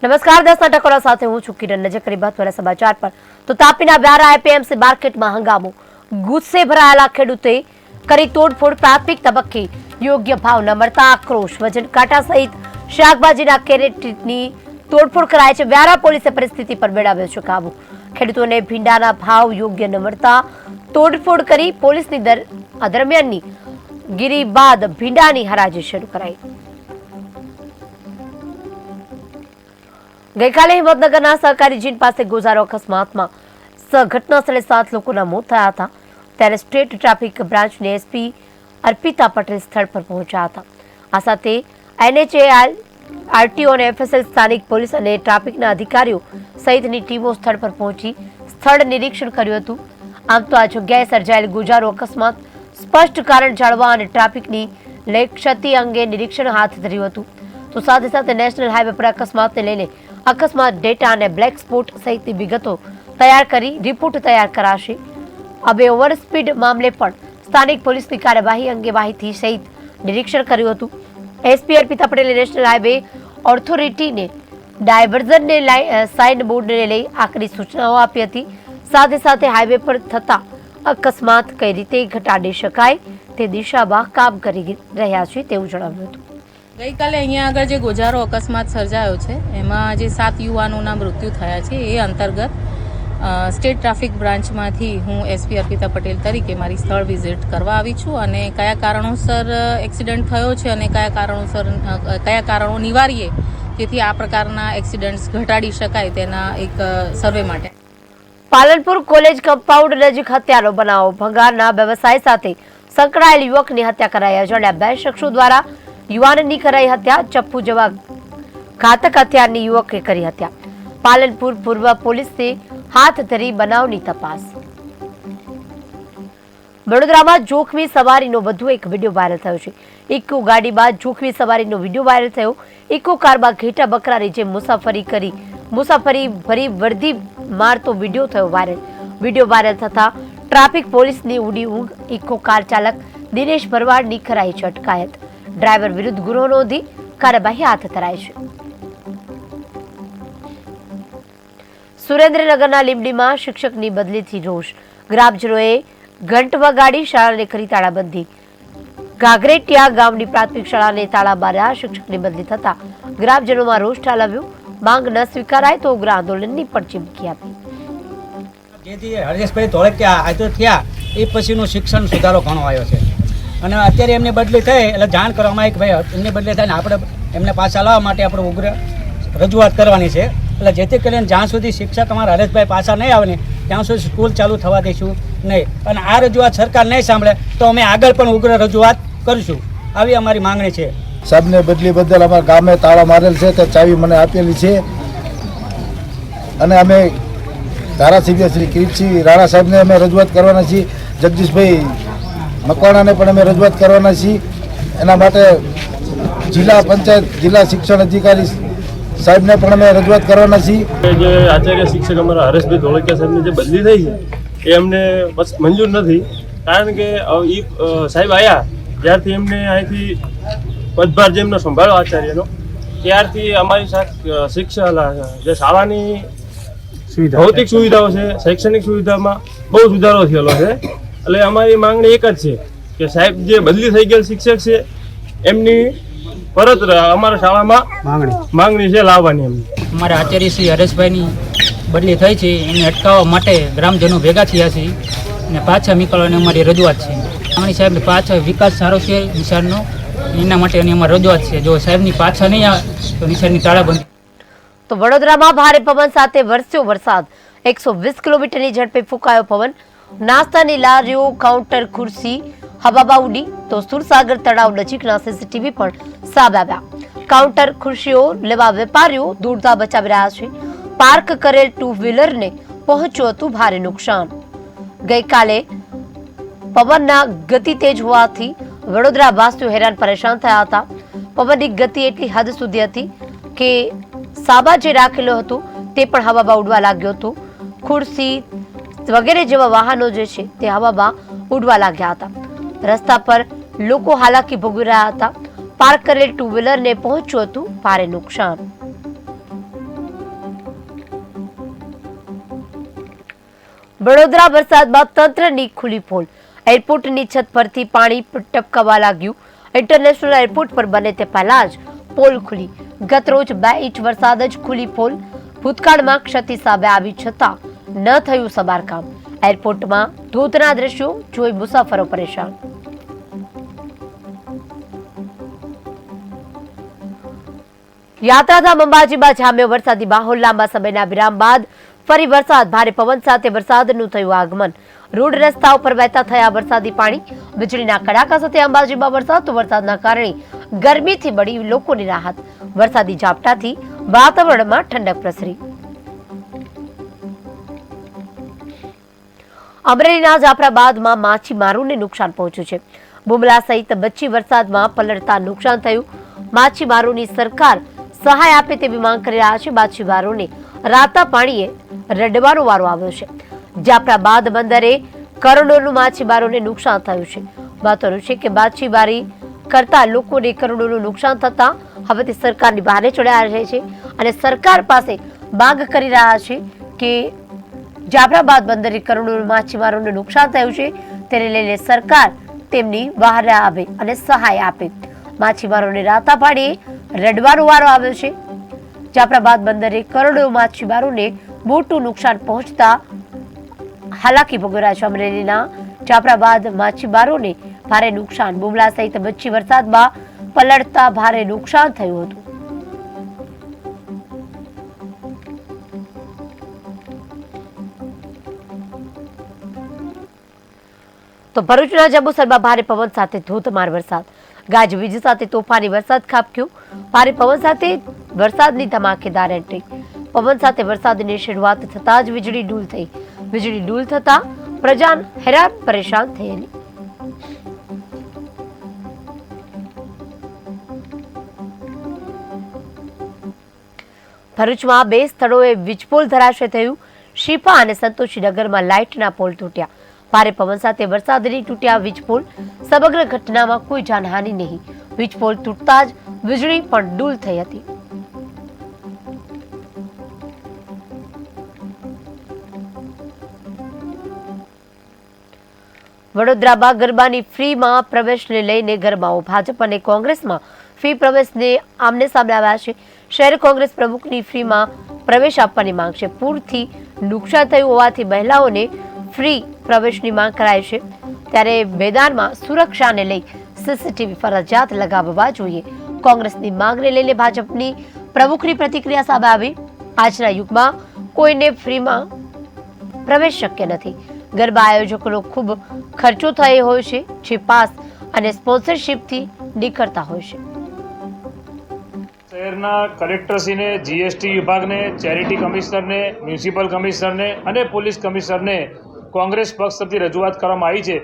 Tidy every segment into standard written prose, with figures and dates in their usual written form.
નમસ્કાર, 10 ટકોરા સાથે હું છું કિરણ. નજર કરી મહત્વના સમાચાર પર તો તાપીના વ્યારા એપીએમસી માર્કેટમાં હંગામો. ગુસ્સે ભરાયેલા ખેડૂતે કરી તોડફોડ. પ્રાથમિક તબક્કે યોગ્ય ભાવ ન મળતા આક્રોશ. વજન કાંટા સહિત શાકભાજીના કેરેટની તોડફોડ કરાય છે. વ્યારા પોલીસે પરિસ્થિતિ પર મેળવ્યો છે કાબુ. ખેડૂતોને ભીંડાના ભાવ યોગ્ય ન મળતા તોડફોડ કરી. પોલીસની દરમિયાનની ગીરી બાદ ભીંડાની હરાજી શરૂ કરાઈ. ગઈકાલે હિંમતનગરના સહકારી જીન પાસે ગોઝારો અકસ્માતમાં ઘટના સ્થળે 7 લોકોના મોત થયા હતા. ત્યારે સ્ટેટ ટ્રાફિક બ્રાન્ચની એસપી અર્પિતા પટેલ સ્થળ પર પહોંચ્યા હતા. આ સાથે એનએચએઆઈ, આરટીઓ અને એફએસએલ, સ્થાનિક પોલીસ અને ટ્રાફિકના અધિકારીઓ સહિતની ટીમો સ્થળ પર પહોંચી સ્થળ નિરીક્ષણ કર્યું હતું. આમ તો આ જગ્યાએ સર્જાયેલ ગોઝારો અકસ્માત સ્પષ્ટ કારણ જાણવા અને ટ્રાફિકની ક્ષતિ અંગે નિરીક્ષણ હાથ ધર્યું હતું. તો સાથે સાથે નેશનલ હાઈવે પર અકસ્માતને લઈને અકસ્માત ડેટા અને બ્લેક સ્પોટ સહિતની વિગતો તૈયાર કરી રિપોર્ટ તૈયાર કરાશે. હવે ઓવરસ્પીડ મામલે પણ સ્થાનિક પોલીસની કાર્યવાહી અંગે માહિતી સહિત નિરીક્ષણ કર્યું હતું. એસપી અર્પિતા પટેલે નેશનલ હાઈવે ઓથોરિટીને ડાયવર્ઝનને સાઇન બોર્ડને લઈ આકરી સૂચનાઓ આપી હતી. સાથે સાથે હાઈવે પર થતા અકસ્માત કઈ રીતે ઘટાડી શકાય તે દિશામાં કામ કરી રહ્યા છે તેવું જણાવ્યું હતું. ગઈકાલે અહીંયા આગળ જે ગોઝારો અકસ્માત સર્જાયો છે એમાં જે 7 યુવાનોના મૃત્યુ થયા છે એ અંતર્ગત સ્ટેટ ટ્રાફિક બ્રાન્ચમાંથી હું એસપી અર્પિતા પટેલ તરીકે મારી સ્થળ વિઝિટ કરવા આવી છું અને કયા કારણોસર એક્સિડન્ટ થયો છે અને કયા કારણો નિવારીએ જેથી આ પ્રકારના એક્સિડન્ટ્સ ઘટાડી શકાય તેના એક સર્વે માટે. પાલનપુર કોલેજ કમ્પાઉન્ડ નજીક હત્યાનો બનાવ. ભંગારના વ્યવસાય સાથે સંકળાયેલ યુવકની હત્યા કરાઈ. અજાણ્યા 2 શખ્સો દ્વારા યુવાનની કરાઈ હત્યા. ચપ્પુ જેવા ઘાતક હથિયારની યુવકે કરી હત્યા. પાલનપુર પૂર્વ પોલીસે હાથ ધરી બનાવની તપાસ. વડોદરામાં જોખમી સવારીનો વધુ એક વિડીયો વાયરલ થયો છે. ઇકો ગાડીમાં જોખમી સવારીનો વિડીયો વાયરલ થયો. ઇકો કારમાં ઘેટા બકરાની જેમ મુસાફરી ભરી વર્દી મારતો વિડીયો થયો વાયરલ. વિડીયો વાયરલ થતા ટ્રાફિક પોલીસની ઉડી ઊંઘ. ઇકો કાર ચાલક દિનેશ ભરવાડની કરાઈ છે અટકાયત. ડ્રાઈવર વિરુદ્ધ ગુનો નોંધી કાર્યવાહી હાથ ધરાઈ છે. સુરેન્દ્રનગરના લીંબડીમાં શિક્ષકની બદલીથી રોષ. ગ્રામજનોએ ઘંટ વગાડી શાળાને કરી તાળાબંધી. ઘાઘરેટિયા ગામની પ્રાથમિક શાળાને તાળા માર્યા. શિક્ષકની બદલી થતા ગ્રામજનોમાં રોષ ઠાલવ્યો. માંગ ન સ્વીકારાય તો ઉગ્ર આંદોલનની પણ ચીમકી આપી. જેથી હરેશભાઈ ધોળકિયા આજે થયા એ પછીનું શિક્ષણ સુધારો ઘણો આવ્યો છે અને અત્યારે એમની બદલી થઈ એટલે જાણ કરવામાં આવી કે ભાઈ એમની બદલી થાય ને આપણે એમને પાછા લાવવા માટે આપણે ઉગ્ર રજૂઆત કરવાની છે. એટલે જેથી કરીને જ્યાં સુધી શિક્ષક અમારા હરેશભાઈ પાછા નહીં આવે ને ત્યાં સુધી સ્કૂલ ચાલુ થવા દઈશું નહીં. અને આ રજૂઆત સરકાર નહીં સાંભળે તો અમે આગળ પણ ઉગ્ર રજૂઆત કરીશું. આવી અમારી માંગણી છે. સાહેબને બદલી બદલ અમારા ગામે તાળા મારેલ છે તે ચાવી મને આપેલી છે અને અમે ધારાસભ્ય શ્રી કિરીટસિંહ રાણા સાહેબને અમે રજૂઆત કરવાના છીએ. જગદીશભાઈ મકવાણાને પણ અમે રજૂઆત કરવાના છીએ. એના માટે જિલ્લા પંચાયત જિલ્લા શિક્ષણ અધિકારી સાહેબને પણ અમે રજૂઆત કરવાના છીએ. જે આચાર્ય શિક્ષક અમારા હરેશભાઈ ધોળકિયા સાહેબની જે બદલી થઈ છે એ અમને બસ મંજૂર નથી. કારણ કે એ સાહેબ આવ્યા જ્યારથી એમને અહીંથી પદભાર જેમનો સંભાળ્યો આચાર્યનો ત્યારથી અમારી શિક્ષણ જે શાળાની ભૌતિક સુવિધાઓ છે, શૈક્ષણિક સુવિધામાં બહુ સુધારો થયેલો છે. એટલે અમારી માંગણી એક જ છે કે સાહેબ જે બદલી થઈ ગયેલ શિક્ષક છે એમની પરત અમારા શાળામાં માંગણી છે લાવવાની. એમની અમારા આચાર્ય શ્રી હરેશભાઈની બદલી થઈ છે એને અટકાવવા માટે ગ્રામજનો ભેગા થયા છે અને પાછા નીકળવાની અમારી રજૂઆત છે. માંગણી સાહેબને પાછા વિકાસ સારો છે નિશાળનો એના માટે અમારી રજૂઆત છે. જો સાહેબની પાછા નહીં આવે તો નિશાળની તાળાબંધી. તો વડોદરામાં ભારે પવન સાથે વરસ્યો વરસાદ. 120 કિલોમીટરની ઝડપે ફૂંકાયો પવન. નાસ્તાની લારીઓ, કાઉન્ટર, ખુરશી હવામાં ઉડી. તો સુરસાગર તળાવ નજીકના સીસીટીવી પણ સામે આવ્યા. કાઉન્ટર, ખુરશીઓ લેવા વેપારીઓ દોડધામ બચાવી રહ્યા છે. પાર્ક કરેલ 2 વ્હીલરને પહોંચ્યું હતું ભારે નુકસાન. ગઈકાલે પવનના ગતિ તેજ હોવાથી વડોદરા વાસીઓ હેરાન પરેશાન થયા હતા. પવનની ગતિ એટલી હદ સુધી હતી કે સાબા જે રાખેલો હતો તે પણ હવામાં ઉડવા લાગ્યો હતો. ખુરશી વગેરે જેવા વાહનો જે છે તે હવામાં ઉડવા લાગ્યા હતા. રસ્તા પર લોકો હાલાકી ભોગવી રહ્યા હતા. પાર્ક કરેલ 2 વ્હીલરને પહોંચ્યું હતું ભારે નુકસાન. વડોદરા વરસાદમાં તંત્રની ખુલ્લી પોલ, એરપોર્ટની છત પરથી પાણી ટપકવા લાગ્યું. ઇન્ટરનેશનલ એરપોર્ટ પર બને તે પહેલા જ પોલ ખુલી. ગત રોજ 2 ઇંચ વરસાદ જ ખુલી પોલ. ભૂતકાળમાં ક્ષતિ સામે આવી છતાં ન થયું સમારકામ. એરપોર્ટમાં ધોધના દ્રશ્યો જોઈ મુસાફરો પરેશાન. યાત્રાધામ અંબાજીમાં જામ્યો વરસાદી માહોલ. લાંબા સમયના વિરામ બાદ ફરી વરસાદ. ભારે પવન સાથે વરસાદનું થયું આગમન. રોડ રસ્તા ઉપર વહેતા થયા વરસાદી પાણી. વીજળીના કડાકા સાથે અંબાજીમાં વરસાદ. તો વરસાદના કારણે ગરમીથી મળી લોકોની રાહત. વરસાદી ઝાપટાથી વાતાવરણમાં ઠંડક પ્રસરી. અમરેલીના જાફરાબાદમાં માછીમારોને નુકસાન પહોંચ્યું છે. બુમલા સહિત બચ્ચી વરસાદમાં પલળતા નુકસાન થયું. માછીમારોની સરકાર સહાય આપે તેવી માંગ કરી રહ્યા છે. માછીમારોને રાતા પાણીએ રડવાનો વારો આવ્યો છે. જાફરાબાદ બંદરે કરોડોનું માછીમારોને નુકસાન થયું છે. મહત્વનું છે કે માછીમારી કરતા લોકોને કરોડોનું નુકસાન થતા હવે તે સરકારની બહારે ચડ્યા રહે છે અને સરકાર પાસે માંગ કરી રહ્યા છે કે જાફરાબાદ બંદરે કરોડોનું માછીમારોને નુકસાન થયું છે તેને લઈને સરકાર તેમની બહાર આવે અને સહાય આપે. માછીમારોને રાતા પાડીએ રડવાનો વારો આવ્યો છે. જાફરાબાદ બંદરે કરોડો માછીમારોને મોટું નુકસાન પહોંચતા હાલાકી ભોગવી રહ્યા છે. અમરેલીના જાફરાબાદ માછીમારોને ભારે નુકસાન. બુમલા સહિત બચ્ચી વરસાદમાં પલળતા ભારે નુકસાન થયું હતું. તો ભરૂચના જંબુસરમાં ભારે પવન સાથે ધોધમાર વરસાદ. ગાજવીજ સાથે તોફાની વરસાદ ખાબક્યો. ભારે પવન સાથે વરસાદની ધમાકેદાર એન્ટ્રી. પવન સાથે વરસાદની શરૂઆત થતાં જ વીજળી ડૂલ થઈ. વીજળી ડૂલ થતા પ્રજા હેરાન પરેશાન થયેલી. ભરૂચમાં 2 સ્થળોએ વીજપોલ ધરાશય થયું. શિપા અને સંતોષીનગરમાં લાઇટના પોલ તૂટ્યા. ભારે પવન સાથે વરસાદની તૂટ્યા વીજપોલ. સમગ્ર ઘટનામાં કોઈ જાનહાનિ નહીં. વીજપોલ તૂટતા જ વીજળી પણ ડૂલ થઈ હતી. વડોદરામાં ગરબાની ફ્રીમાં પ્રવેશને લઈને ગરબાઓ. ભાજપ અને કોંગ્રેસમાં ફ્રી પ્રવેશને આમને સામે આવ્યા છે. શહેર કોંગ્રેસ પ્રમુખની ફ્રીમાં પ્રવેશ આપવાની માંગ છે. પૂરથી નુકસાન થયું હોવાથી મહિલાઓને ફ્રી પ્રવેશની માંગ કરાઈ છે. ત્યારે મેદાનમાં સુરક્ષાને લઈ સીસીટીવી ફરજિયાત લગાવવા જોઈએ. કોંગ્રેસની માંગને લઈને ભાજપની પ્રમુખની પ્રતિક્રિયા સામે આવી. આજના યુગમાં કોઈને ફ્રીમાં પ્રવેશ શક્ય નથી. ગરબા આયોજકોનો ખૂબ ખર્ચો થયો હોય છે જે પાસ અને સ્પોન્સરશિપથી નીકળતા હોય છે. શહેરના કલેક્ટરશ્રીને, જીએસટી વિભાગને, ચેરિટી કમિશનરને, મ્યુનિસિપલ કમિશનરને અને પોલીસ કમિશનરને કોંગ્રેસ પક્ષ તરફથી રજૂઆત કરવામાં આવી છે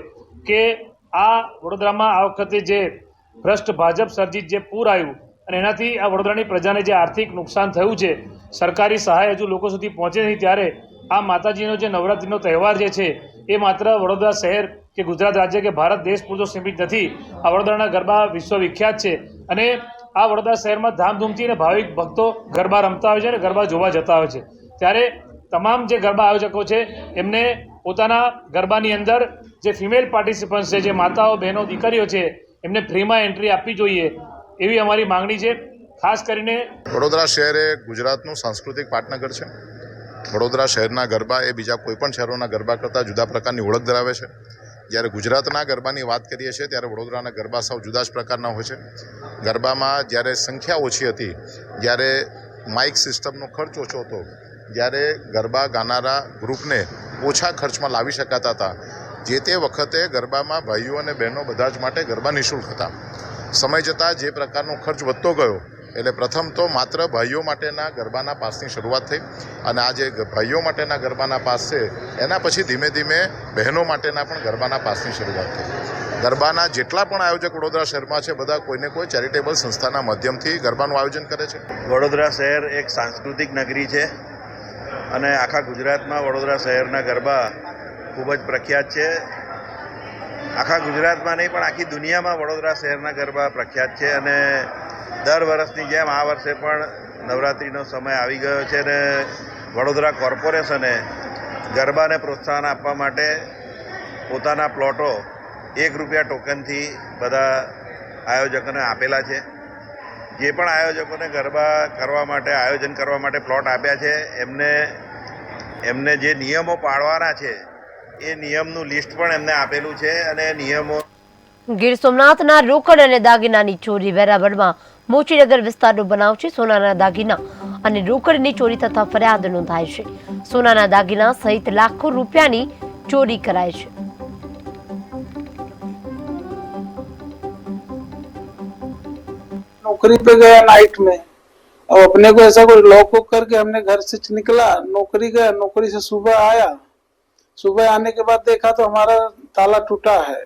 કે આ વડોદરામાં આ વખતે જે ભ્રષ્ટ ભાજપ સર્જિત જે પૂર આવ્યું અને એનાથી આ વડોદરાની પ્રજાને જે આર્થિક નુકસાન થયું છે, સરકારી સહાય હજુ લોકો સુધી પહોંચે નહીં, ત્યારે આ માતાજીનો જે નવરાત્રિનો તહેવાર જે છે એ માત્ર વડોદરા શહેર કે ગુજરાત રાજ્ય કે ભારત દેશ પૂરતો સીમિત નથી. આ વડોદરાના ગરબા વિશ્વવિખ્યાત છે અને આ વડોદરા શહેરમાં ધામધૂમથી અને ભાવિક ભક્તો ગરબા રમતા હોય છે અને ગરબા જોવા જતા હોય છે. ત્યારે તમામ જે ગરબા આયોજકો છે એમને પોતાના ગરબાની અંદર જે ફિમેલ પાર્ટિસિપન્ટ્સ છે, જે માતાઓ, બહેનો, દીકરીઓ છે, એમને ફ્રીમાં એન્ટ્રી આપવી જોઈએ એવી અમારી માંગણી છે. ખાસ કરીને વડોદરા શહેર એ ગુજરાતનું સાંસ્કૃતિક પાટનગર છે. વડોદરા શહેરના ગરબા એ બીજા કોઈપણ શહેરોના ગરબા કરતાં જુદા પ્રકારની ઓળખ ધરાવે છે. જ્યારે ગુજરાતના ગરબાની વાત કરીએ છીએ ત્યારે વડોદરાના ગરબા સાવ જુદા જ પ્રકારના હોય છે. ગરબામાં જ્યારે સંખ્યા ઓછી હતી, જ્યારે માઇક સિસ્ટમનો ખર્ચ ઓછો હતો, જ્યારે ગરબા ગાનારા ગ્રુપને ઓછા ખર્ચમાં લાવી શકાતા હતા, જે તે વખતે ગરબામાં ભાઈઓ અને બહેનો બધા જ માટે ગરબા નિઃશુલ્ક હતા. સમય જતાં જે પ્રકારનો ખર્ચ વધતો ગયો એટલે પ્રથમ તો માત્ર ભાઈઓ માટેના ગરબાના પાસની શરૂઆત થઈ અને આ જે ભાઈઓ માટેના ગરબાના પાસ છે એના પછી ધીમે ધીમે બહેનો માટેના પણ ગરબાના પાસની શરૂઆત થઈ. ગરબાના જેટલા પણ આયોજક વડોદરા શહેરમાં છે બધા કોઈને કોઈ ચેરિટેબલ સંસ્થાના માધ્યમથી ગરબાનું આયોજન કરે છે. વડોદરા શહેર એક સાંસ્કૃતિક નગરી છે અને આખા ગુજરાતમાં વડોદરા શહેરના ગરબા ખૂબ જ પ્રખ્યાત છે. આખા ગુજરાતમાં નહીં પણ આખી દુનિયામાં વડોદરા શહેરના ગરબા પ્રખ્યાત છે અને દર વર્ષની જેમ આ વર્ષે પણ નવરાત્રિનો સમય આવી ગયો છે અને વડોદરા કોર્પોરેશને ગરબાને પ્રોત્સાહન આપવા માટે પોતાના પ્લોટો ₹1 ટોકનથી બધા આયોજકોને આપેલા છે. જે પણ આયોજકોને ગરબા કરવા માટે આયોજન કરવા માટે પ્લોટ આપ્યા છે એમને જે નિયમો પાળવાના છે એ નિયમનું લિસ્ટ પણ એમને આપેલું છે અને નિયમો. ગીર સોમનાથના રોકડ અને દાગીનાની ચોરી વેરાવળમાં મોચીનગર વિસ્તારનો બનાવ છે. સોનાના દાગીના અને રોકડની ચોરી થતા ફરિયાદ નોંધાય છે. સોનાના દાગીના સહિત લાખો રૂપિયાની ચોરી કરાય છે. नौकरी पे गया नाइट में, अब अपने को ऐसा कोई लॉक वॉक करके हमने घर से निकला, नौकरी गया, नौकरी से सुबह आया, सुबह आने के बाद देखा तो हमारा ताला टूटा है,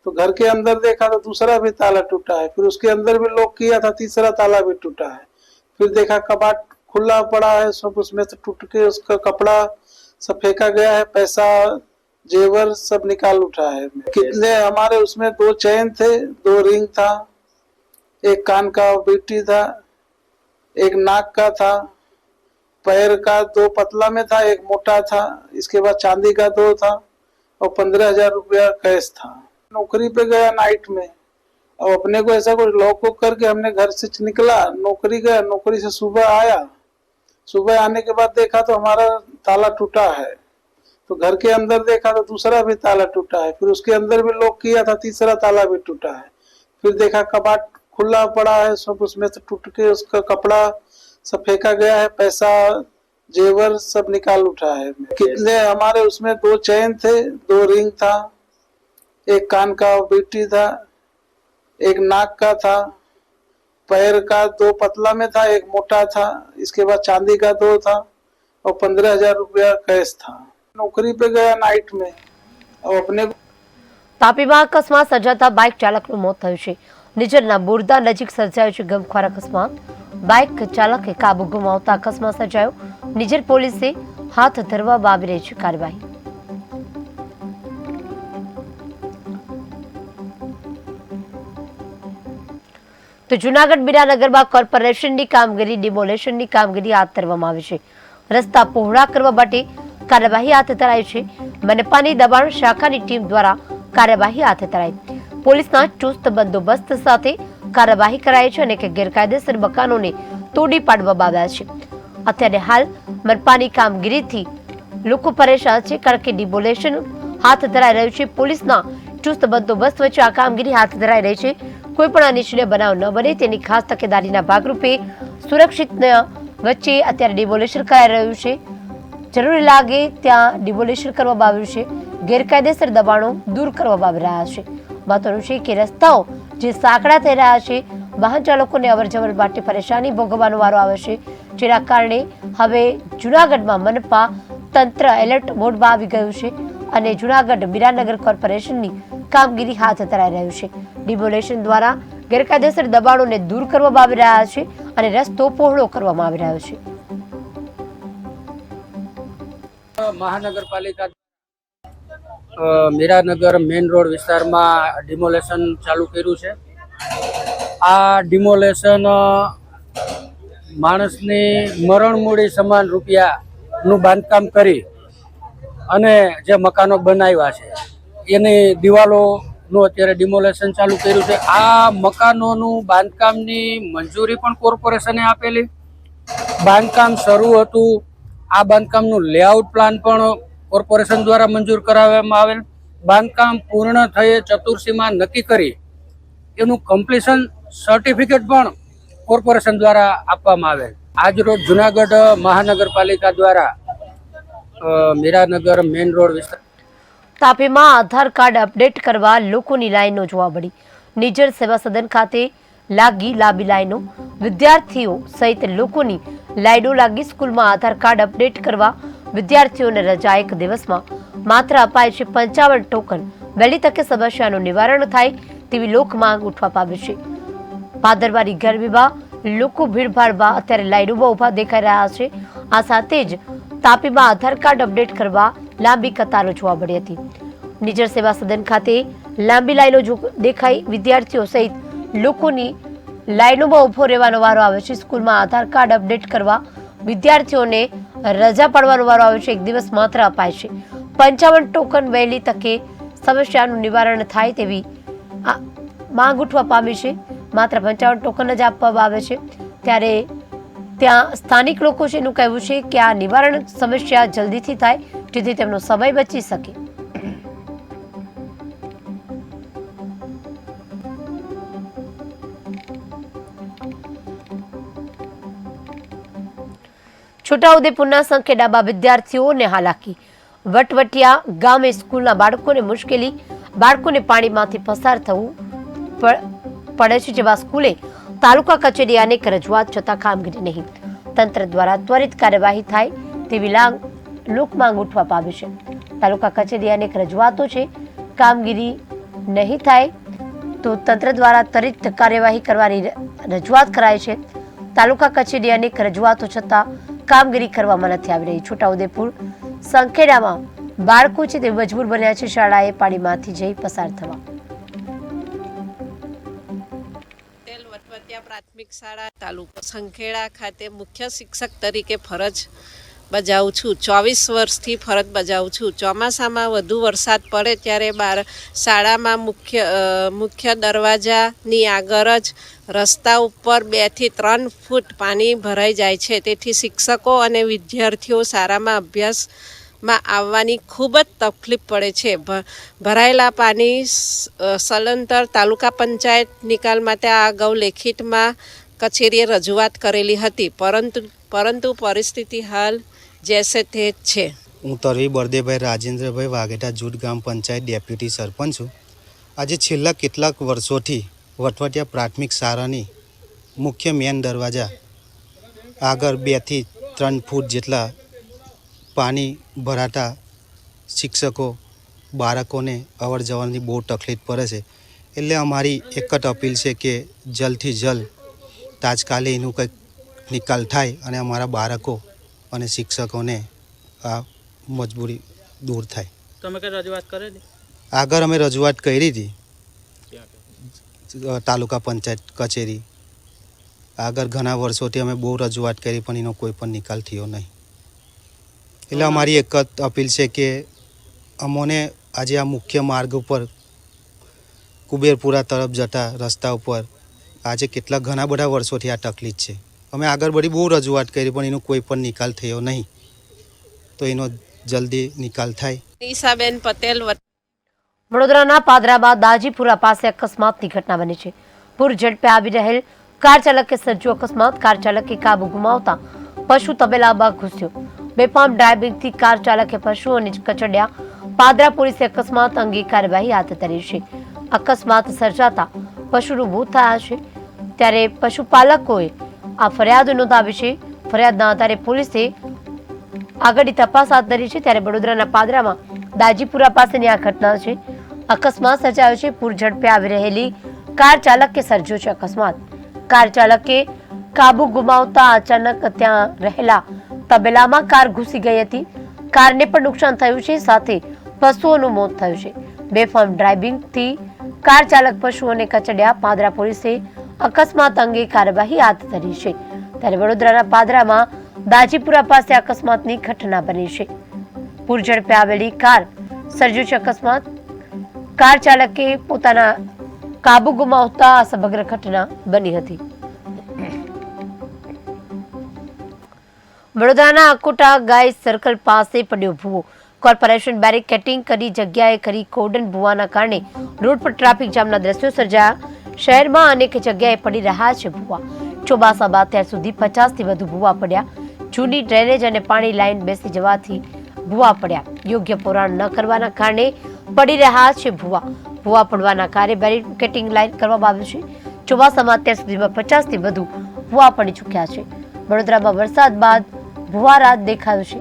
तो घर के अंदर देखा तो दूसरा भी ताला टूटा है, फिर उसके अंदर भी लॉक किया था, तीसरा ताला भी टूटा है, फिर देखा कबाट खुला पड़ा है, सब उसमें से टूट के उसका कपड़ा सब फेंका गया है, पैसा जेवर सब निकाल उठा है. कितने हमारे उसमें 2 चैन थे, 2 रिंग था, एक कान का बीटी था, एक नाक का था, पैर का 2 पतला में था, एक मोटा था, इसके बाद चांदी का 2 था और 15,000 रुपया कैश था. नौकरी पे गया नाइट में, अब अपने को ऐसा कोई लॉक वॉक करके हमने घर से निकला, नौकरी गया, नौकरी से सुबह आया, सुबह आने के बाद देखा तो हमारा ताला टूटा है, तो घर के अंदर देखा तो दूसरा भी ताला टूटा है, फिर उसके अंदर भी लॉक किया था, तीसरा ताला भी टूटा है, फिर देखा कबाट खुला पड़ा है, सब उसमें से टूट के उसका कपड़ा सब फेंका गया है, पैसा जेवर सब निकाल उठा है. कितने हमारे उसमें 2 चैन थे, 2 रिंग था, एक कान का बीटी था, एक नाक का था, पैर का 2 पतला में था, एक मोटा था, इसके बाद चांदी का 2 था और 15,000 रुपया कैश था. नौकरी पे गया नाइट में, अब अपने તાપીમાં અકસ્માત સર્જાતા બાઇક ચાલકનું મોત થયું છે. નિઝરના બોરદા નજીક સર્જાયો છે ગમખ્વાર અકસ્માત. બાઇક ચાલકે કાબુ ગુમાવતા અકસ્માત સર્જાયો. નિઝર પોલીસે હાથ ધરવામાં આવી રહી છે કાર્યવાહી. તો જૂનાગઢ બીરાનગરમાં કોર્પોરેશનની કામગીરી ડિમોલેશનની કામગીરી હાથ ધરવામાં આવી છે. રસ્તા પહોળા કરવા માટે કાર્યવાહી હાથ ધરાઈ છે. મનપાની દબાણ શાખાની ટીમ દ્વારા કાર્યવાહી હાથ ધરાઈ. પોલીસના ચુસ્ત બંદોબસ્ત સાથે કાર્યવાહી કરાઈ છે અને ગેરકાયદેસર મકાનોને તોડી પાડવામાં આવ્યા છે. અત્યારે હાલ મનપાની કામગીરીથી લોકો પરેશાન છે કારણ કે ડિમોલેશન હાથ ધરાઈ રહ્યું છે. પોલીસના ચુસ્ત બંદોબસ્ત વચ્ચે આ કામગીરી હાથ ધરાઈ રહી છે. કોઈ પણ અનિચ્છનીય બનાવ ન બને તેની ખાસ તકેદારીના ભાગરૂપે સુરક્ષિત વચ્ચે અત્યારે ડિમોલેશન કરાઈ રહ્યું છે. જરૂરી લાગે ત્યાં ડિમોલેશન કરવામાં આવ્યું છે. ગેરકાયદેસર દબાણો દૂર કરવામાં આવી રહ્યા છે. મહત્વનું છે કે રસ્તાઓ જે સાંકડા થઈ રહ્યા છે, વાહન ચાલકોને અવરજવર માટે પરેશાની ભોગવવાનો વારો આવે છે, જેના કારણે હવે જૂનાગઢમાં મનપા તંત્ર એલર્ટ મોડમાં આવી ગયું છે અને જૂનાગઢ બીરાનગર કોર્પોરેશનની કામગીરી હાથ ધરાઈ રહ્યું છે. ડિમોલેશન દ્વારા ગેરકાયદેસર દબાણોને દૂર કરવામાં આવી રહ્યા છે અને રસ્તો પહોળો કરવામાં આવી રહ્યો છે. મહાનગરપાલિકા મીરાનગર મેઇન રોડ વિસ્તારમાં ડિમોલેશન ચાલુ કર્યું છે. આ ડિમોલેશન માણસની મરણમૂડી સમાન રૂપિયાનું બાંધકામ કરી અને જે મકાનો બનાવ્યા છે એની દિવાલોનું અત્યારે ડિમોલેશન ચાલુ કર્યું છે. આ મકાનોનું બાંધકામની મંજૂરી પણ કોર્પોરેશને આપેલી. બાંધકામ શરૂ હતું. આ બાંધકામનું લેઆઉટ પ્લાન પણ કોર્પોરેશન દ્વારા મંજૂર કરાવવામાં આવેલ. બાંધકામ પૂર્ણ થયે ચતુર્સીમાં નક્કી કરી એનું કમ્પ્લીશન સર્ટિફિકેટ પણ કોર્પોરેશન દ્વારા આપવામાં આવેલ. આજરોજ જૂનાગઢ મહાનગરપાલિકા દ્વારા મીરાનગર મેઇન રોડ વિસ્તાર તાપીમાં આધાર કાર્ડ અપડેટ કરવા લોકોની લાઈનો જોવા મળી. નિઝર સેવા સદન ખાતે લાગી લાંબી લાઈનો. વિદ્યાર્થીઓ સહિત લોકોની લાઈનો લાગી. સ્કૂલમાં આધાર કાર્ડ અપડેટ કરવા વિદ્યાર્થીઓને રજા. 1 દિવસમાં માત્ર અપાય છે 55 ટોકન. વહેલી તકે સમસ્યાનું નિવારણ થાય તેવી લોક માંગ ઉઠવા પામી છે. ભાદરવાની ગરમીમાં લોકો ભીડભાડમાં અત્યારે લાઈનોમાં ઉભા દેખાઈ રહ્યા છે. આ સાથે જ તાપીમાં આધાર કાર્ડ અપડેટ કરવા લાંબી કતારો જોવા મળી હતી. નિઝર સેવા સદન ખાતે લાંબી લાઈનો દેખાઈ. વિદ્યાર્થીઓ સહિત લોકોની લાઈનોમાં ઉભો રહેવાનો વારો આવે છે. સ્કૂલમાં આધાર કાર્ડ અપડેટ કરવા વિદ્યાર્થીઓને રજા પડવાનો વારો આવ્યો છે. 1 દિવસ માત્ર અપાય છે. 55 ટોકન વહેલી તકે સમસ્યાનું નિવારણ થાય તેવી માંગ ઉઠવા પામી છે. માત્ર 55 ટોકન જ આપવામાં આવે છે. ત્યારે ત્યાં સ્થાનિક લોકો છે એનું કહેવું છે કે આ નિવારણ સમસ્યા જલ્દીથી થાય જેથી તેમનો સમય બચી શકે. છોટાઉદેપુરના સંખેડામાં વિદ્યાર્થીઓને હાલાકી. વટવટિયા ગામે સ્કૂલના બાળકોને પાણીમાંથી પસાર થવું પડે છે. જેવા સ્કૂલે તાલુકા કચેરી અનેક રજૂઆત છતાં કામગીરી નહીં. તંત્ર દ્વારા ત્વરિત કાર્યવાહી થાય તેવી લોકમાંગ ઉઠવા પામી છે. તાલુકા કચેરી અનેક રજૂઆતો છે, કામગીરી નહીં થાય તો તંત્ર દ્વારા ત્વરિત કાર્યવાહી કરવાની રજૂઆત કરાય છે. તાલુકા કચેરી અનેક રજૂઆતો છતાં કામગીરી કરવામાં નથી આવી રહી. છોટાઉદેપુર સંખેડામાં બાળકો છે તે મજબૂર બન્યા છે શાળાએ પાણીમાંથી જઈ પસાર થવા. પ્રાથમિક શાળા તાલુકા સંખેડા ખાતે મુખ્ય શિક્ષક તરીકે ફરજ બજાવું છું. 24 વર્ષથી ફરજ બજાવું છું. ચોમાસામાં વધુ વરસાદ પડે ત્યારે શાળામાં મુખ્ય દરવાજાની આગળ જ રસ્તા ઉપર 2 થી 3 ફૂટ પાણી ભરાઈ જાય છે. તેથી શિક્ષકો અને વિદ્યાર્થીઓ શાળામાં અભ્યાસમાં આવવાની ખૂબ જ તકલીફ પડે છે. ભરાયેલા પાણી સલંતર તાલુકા પંચાયત નિકાલ માટે આ અગાઉ લેખિતમાં કચેરીએ રજૂઆત કરેલી હતી, પરંતુ પરિસ્થિતિ હાલ જેસે તે જ છે. હું તરવી બળદેવભાઈ રાજેન્દ્રભાઈ વાઘેટા જૂથ ગામ પંચાયત ડેપ્યુટી સરપંચ છું. આજે છેલ્લા કેટલાક વર્ષોથી વટવટિયા પ્રાથમિક શાળાની મુખ્ય મેન દરવાજા આગળ 2 થી 3 ફૂટ જેટલા પાણી ભરાતા શિક્ષકો બાળકોને અવર જવરની બહુ તકલીફ પડે છે. એટલે અમારી એક જ અપીલ છે કે જલ્દથી જલ્દ તાત્કાલિક એનું કંઈક નિકાલ થાય અને અમારા બાળકો અને શિક્ષકોને આ મજબૂરી દૂર થાય. તમે કઈ રજૂઆત કરેલી? આગળ અમે રજૂઆત કરી હતી તાલુકા પંચાયત કચેરી આગળ. ઘણા વર્ષોથી અમે બહુ રજૂઆત કરી પણ એનો કોઈ પણ નિકાલ થયો નહીં. એટલે અમારી એક જ અપીલ છે કે અમોને આજે આ મુખ્ય માર્ગ ઉપર કુબેરપુરા તરફ જતા રસ્તા ઉપર આજે ઘણા બધા વર્ષોથી આ તકલીફ છે. અમે આગળ બધી બહુ રજૂઆત કરી પણ એનો કોઈ પણ નિકાલ થયો નહીં. તો એનો જલ્દી નિકાલ થાય. નિશાબેન પટેલ. વડોદરાના પાદરામાં દાજીપુરા પાસે અકસ્માતની ઘટના બની છે. પૂર ઝડપે આવી રહેલ કાર ચાલકે સર્જ્યો અકસ્માત. કાર ચાલકે કાબુ ગુમાવતા પશુ તબેલામાં ઘૂસ્યો. બેફામ ડ્રાઇવિંગથી કાર ચાલકે પશુઓને કચડ્યા. પાદરા પોલીસે અકસ્માત અંગે કાર્યવાહી હાથ ધરી છે. અકસ્માત સર્જાતા પશુનું મોત થયા છે. ત્યારે પશુપાલકોએ આ ફરિયાદ નોંધાવી છે. ફરિયાદના આધારે પોલીસે આગળની તપાસ હાથ ધરી છે. ત્યારે વડોદરાના પાદરામાં દાજીપુરા પાસેની આ ઘટના છે. અકસ્માત સર્જાયો છે. પૂર ઝડપે આવી રહેલી કાર ચાલકે સર્જ્યો છે અકસ્માત. કાર ચાલકે કાબુ ગુમાવતા અચાનક ત્યાં રહેલા તબેલામાં કાર ઘૂસી ગઈ હતી. કારને પણ નુકસાન થયું છે, સાથે પશુઓનું મોત થયું છે. બેફામ ડ્રાઇવિંગથી કાર ચાલક પશુઓને કચડ્યા. પાદરા પોલીસે અકસ્માત અંગે કાર્યવાહી હાથ ધરી છે. ત્યારે વડોદરાના પાદરામાં દાજીપુરા પાસે અકસ્માતની ઘટના બની છે. પૂર ઝડપે આવેલી કાર સર્જ્યો છે અકસ્માત. કાર ચાલકે પોતાના કાબુ ગુમાવતા આ સમગ્ર ઘટના બની હતી. વડોદરાના અકોટા ગાય સર્કલ પાસે પડ્યો ભૂવો. કોર્પોરેશન બેરિકેટિંગ કરી જગ્યાએ કરી કોર્ડન ભૂવાના કારણે રોડ પર ટ્રાફિક જામના દ્રશ્યો સર્જાયા. શહેરમાં અનેક જગ્યાએ પડી રહ્યા છે ભૂવા. ચોમાસા બાદ અત્યાર સુધી 50 થી વધુ ભૂવા પડ્યા. જૂની ડ્રેનેજ અને પાણી લાઇન બેસી જવાથી ભૂવા પડ્યા. યોગ્ય પુરાણ ન કરવાના કારણે પડી રહ્યા છે ભૂવા. ભૂવા પડવાના કાર્ય બેરિકેટિંગ લાઇન કરવામાં આવ્યું છે. ચોમાસામાં અત્યાર સુધીમાં 50 થી વધુ ભૂવા પડી ચૂક્યા છે. વડોદરામાં વરસાદ બાદ ભૂવારાત દેખાયું છે.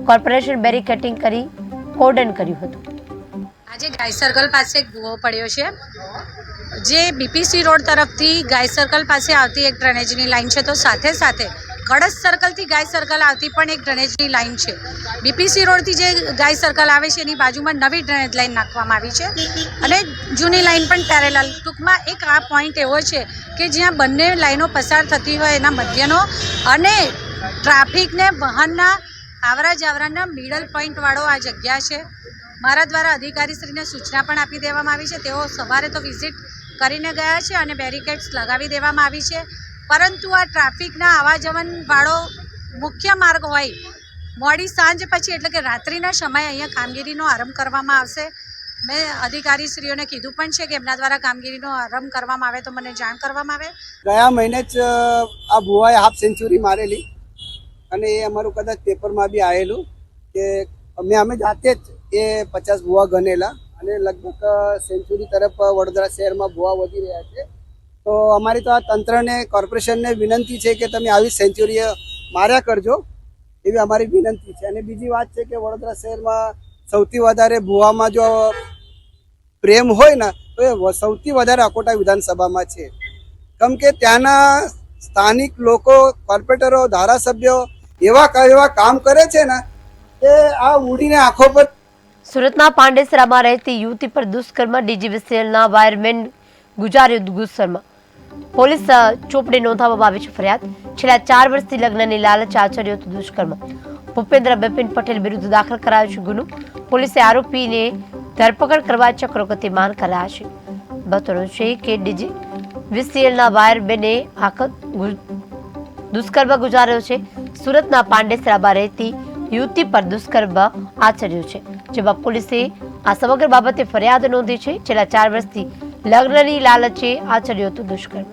કોર્પોરેશન બેરિકેટિંગ કરી કોર્ડન કર્યું હતું. આજે ગાય સર્કલ પાસે એક ભૂવો પડ્યો છે, જે બીપીસી રોડ તરફથી ગાય સર્કલ પાસે આવતી એક ડ્રેનેજની લાઈન છે. તો સાથે સાથે કળશ સર્કલથી ગાય સર્કલ આવતી પણ એક ડ્રેનેજની લાઈન છે. બીપીસી રોડથી જે ગાય સર્કલ આવે છે એની બાજુમાં નવી ડ્રેનેજ લાઈન નાખવામાં આવી છે અને જૂની લાઈન પણ પેરેલલ. ટૂંકમાં એક આ પોઈન્ટ એવો છે કે જ્યાં બંને લાઈનો પસાર થતી હોય એના મધ્યનો અને ટ્રાફિકને વાહનના આવરા જાવરાના મિડલ પોઈન્ટવાળો આ જગ્યા છે. મારા દ્વારા અધિકારીશ્રીને સૂચના પણ આપી દેવામાં આવી છે. તેઓ સવારે તો વિઝિટ કરીને ગયા છે અને બેરિકેડ્સ લગાવી દેવામાં આવી છે. પરંતુ આ ટ્રાફિકના આવા જવનવાળો મુખ્ય માર્ગ હોય, મોડી સાંજ પછી એટલે કે રાત્રિના સમયે અહીંયા કામગીરીનો આરંભ કરવામાં આવશે. મેં અધિકારીશ્રીઓને કીધું પણ છે કે એમના દ્વારા કામગીરીનો આરંભ કરવામાં આવે તો મને જાણ કરવામાં આવે. ગયા મહિને જ આ ભુવાએ હાફ સેન્ચુરી મારેલી અને એ અમારું કદાચ પેપરમાં બી આવેલું કે અમે જાતે જ એ 50 ભુવા ગણેલા અને લગભગ સેન્ચુરી તરફ વડોદરા શહેરમાં ભુવા વધી રહ્યા છે. તો અમારી તો આ તંત્રને, કોર્પોરેશનને વિનંતી છે કે તમે આવી સેન્ચુરી માર્યા કરજો, એવી અમારી વિનંતી છે. અને બીજી વાત છે કે વડોદરા શહેરમાં સૌથી વધારે ભુવામાં જો પ્રેમ હોય ને તો એ સૌથી વધારે અકોટા વિધાનસભામાં છે. કેમ કે ત્યાંના સ્થાનિક લોકો, કોર્પોરેટરો, ધારાસભ્યો એવા કામ કરે છે ને કે આ ઉડીને આંખો પર. સુરતના પાંડેસરામાં રહેતી યુવતી પર દુષ્કર્મ, ડીજીવીસીએલના વાયરમેન ગુજાર્યો દુષ્કર્મ. પોલીસ ચોપડે નોંધાવવામાં આવી છે ફરિયાદ. છેલ્લા 4 વર્ષથી લગ્નની લાલચ આચર્યો હતું દુષ્કર્મ. ભૂપેન્દ્ર બિપિન પટેલ વિરુદ્ધ દાખલ કરાયો છે ગુનો. પોલીસે આરોપીને ધરપકડ કરવા ચક્રો ગતિમાન કર્યા છે. બતોનું છે કે ડીજીવીસીએલના વાયરમેને દુષ્કર્મ ગુજાર્યો છે. સુરતના પાંડેસરામાં રહેતી યુવતી પર દુષ્કર્મ આચર્યું છે, જેમાં પોલીસે આ સમગ્ર બાબતે ફરિયાદ નોંધી છે. છેલ્લા 4 વર્ષથી લગ્નની લાલચે આચર્યું હતું દુષ્કર્મ.